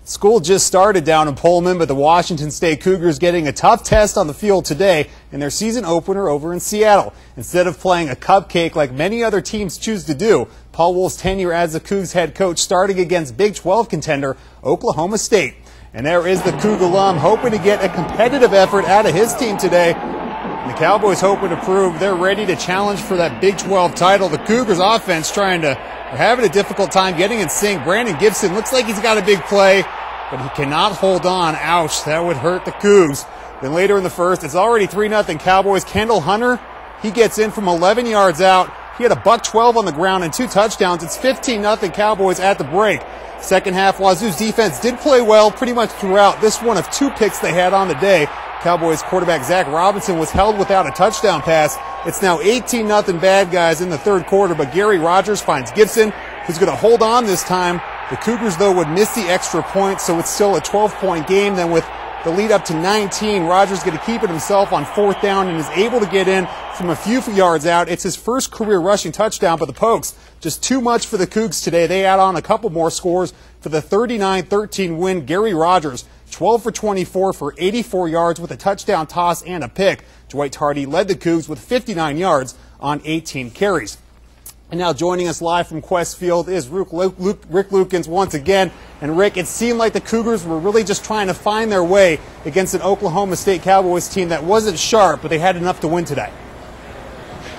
School just started down in Pullman, but the Washington State Cougars getting a tough test on the field today in their season opener over in Seattle. Instead of playing a cupcake like many other teams choose to do, Paul Wulff's tenure as the Cougs head coach starting against Big 12 contender Oklahoma State. And there is the Coug alum hoping to get a competitive effort out of his team today. And the Cowboys hoping to prove they're ready to challenge for that Big 12 title. The Cougars offense are having a difficult time getting in sync. Brandon Gibson looks like he's got a big play, but he cannot hold on. Ouch, that would hurt the Cougs. Then later in the first, it's already 3-0 Cowboys. Kendall Hunter, he gets in from 11 yards out. He had a $112 on the ground and 2 touchdowns. It's 15-0 Cowboys at the break. Second half, Wazoo's defense did play well pretty much throughout. This one of 2 picks they had on the day. Cowboys quarterback Zach Robinson was held without a touchdown pass. It's now 18-0 bad guys in the third quarter, but Gary Rogers finds Gibson, who's going to hold on this time. The Cougars, though, would miss the extra point, so it's still a 12-point game. Then with the lead up to 19, Rogers going to keep it himself on 4th down and is able to get in from a few yards out. It's his first career rushing touchdown, but the Pokes, just too much for the Cougs today. They add on a couple more scores for the 39-13 win. Gary Rogers, 12 for 24 for 84 yards with a touchdown toss and a pick. Dwight Tardy led the Cougs with 59 yards on 18 carries. And now joining us live from Qwest Field is Rick Lukens once again. And Rick, it seemed like the Cougars were really just trying to find their way against an Oklahoma State Cowboys team that wasn't sharp, but they had enough to win today.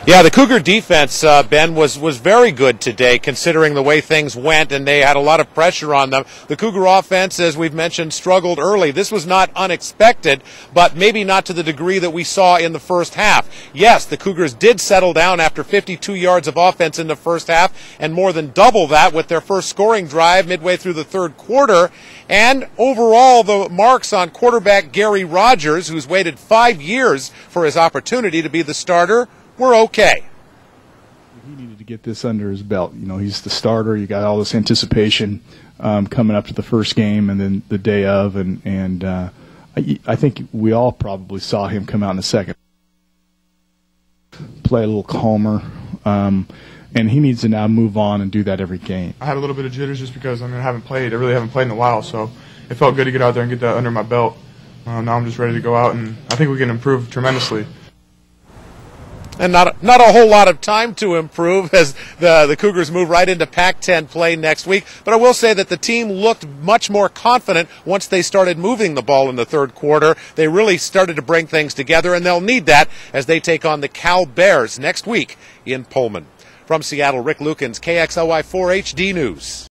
Yeah, the Cougar defense, Ben, was very good today considering the way things went, and they had a lot of pressure on them. The Cougar offense, as we've mentioned, struggled early. This was not unexpected, but maybe not to the degree that we saw in the first half. Yes, the Cougars did settle down after 52 yards of offense in the first half, and more than double that with their first scoring drive midway through the third quarter. And overall, the marks on quarterback Gary Rogers, who's waited 5 years for his opportunity to be the starter, we're okay. He needed to get this under his belt. You know, he's the starter. You got all this anticipation coming up to the first game and then the day of, and I think we all probably saw him come out in the second. Play a little calmer, and he needs to now move on and do that every game. I had a little bit of jitters just because I really haven't played in a while, so it felt good to get out there and get that under my belt. Now I'm just ready to go out, and I think we can improve tremendously. And not a whole lot of time to improve as the Cougars move right into Pac-10 play next week. But I will say that the team looked much more confident once they started moving the ball in the third quarter. They really started to bring things together, and they'll need that as they take on the Cal Bears next week in Pullman. From Seattle, Rick Lukens, KXLY 4 HD News.